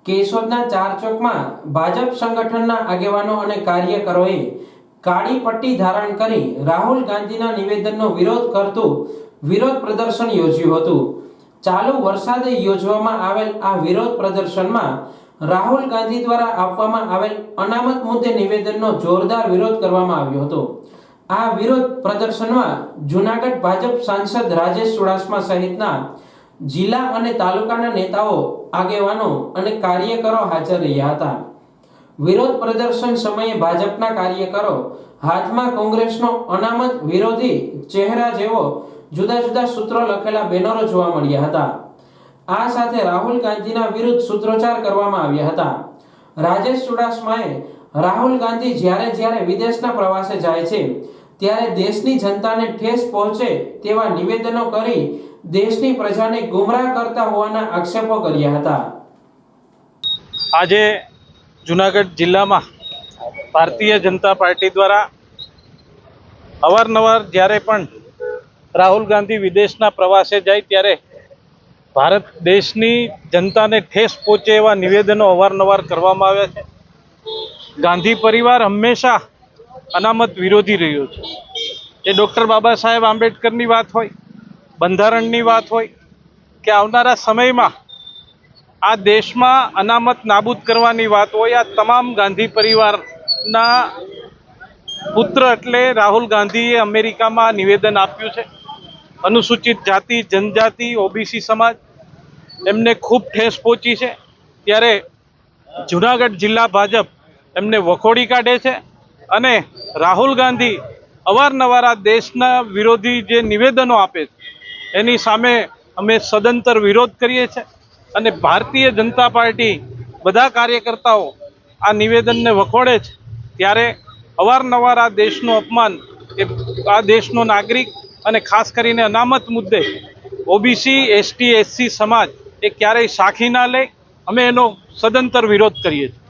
કેશોદના ચાર ચોકમાં ભાજપ સંગઠનના આગેવાનો અને કાર્યકરોએ કાળી પટ્ટી ધારણ કરી રાહુલ ગાંધીના નિવેદનનો વિરોધ કરતું વિરોધ પ્રદર્શન યોજ્યું હતું। ચાલુ વરસાદે યોજવામાં આવેલ આ વિરોધ પ્રદર્શનમાં રાહુલ ગાંધી દ્વારા આપવામાં આવેલ અનામત મુદ્દે નિવેદનનો જોરદાર વિરોધ કરવામાં આવ્યો હતો। આ વિરોધ પ્રદર્શનમાં જૂનાગઢ ભાજપ સાંસદ રાજેશ ચુડાસમા સહિતના જિલ્લા અને તાલુકાના નેતાઓ, આગેવાનો અને કાર્યકરો હાજર રહ્યા હતા। વિરોધ પ્રદર્શન સમયે ભાજપના કાર્યકરો હાથમાં કોંગ્રેસનો અનામત વિરોધી ચહેરા જેવો જુદા જુદા સૂત્રો લખેલા બેનરો જોવા મળ્યા હતા। આ સાથે રાહુલ ગાંધીના વિરુદ્ધ સૂત્રોચ્ચાર કરવામાં આવ્યા હતા। રાજેશ ચુડાસમાએ રાહુલ ગાંધી જ્યારે વિદેશના પ્રવાસે જાય છે ત્યારે દેશની જનતાને ઠેસ પહોંચે તેવા નિવેદનો કરી દેશની પ્રજાને ગુમરાહ કરતા હોવાના આક્ષેપો કર્યા હતા। આજે જૂનાગઢ જિલ્લામાં ભારતીય જનતા પાર્ટી દ્વારા અવારનવાર જ્યારે પણ રાહુલ ગાંધી વિદેશના પ્રવાસે જાય ત્યારે ભારત દેશની જનતાને ઠેસ પહોંચે એવા નિવેદનો અવારનવાર કરવામાં આવ્યા છે। ગાંધી પરિવાર હંમેશા અનામત વિરોધી રહ્યો છે। એ ડૉક્ટર બાબા સાહેબ આંબેડકરની વાત હોય, બંધારણની વાત હોય કે આવનારા સમયમાં આ દેશમાં અનામત નાબૂદ કરવાની વાત હોય, આ તમામ ગાંધી પરિવારના પુત્ર એટલે રાહુલ ગાંધીએ અમેરિકામાં નિવેદન આપ્યું છે। અનુસૂચિત જાતિ, જનજાતિ, ઓબીસી સમાજ એમને ખૂબ ઠેસ પહોંચી છે, ત્યારે જૂનાગઢ જિલ્લા ભાજપ એમને વખોડી કાઢે છે અને રાહુલ ગાંધી અવારનવાર આ દેશના વિરોધી જે નિવેદનો આપે છે એની સામે અમે સદંતર વિરોધ કરીએ છીએ અને ભારતીય જનતા પાર્ટી બધા કાર્યકર્તાઓ આ નિવેદનને વખોડે છે। ત્યારે અવારનવાર આ દેશનું અપમાન એ આ દેશનો નાગરિક અને ખાસ કરીને અનામત મુદ્દે ઓબીસી, એસટી, એસસી સમાજ એ ક્યારેય સાખી ના લે, અમે એનો સદંતર વિરોધ કરીએ છીએ।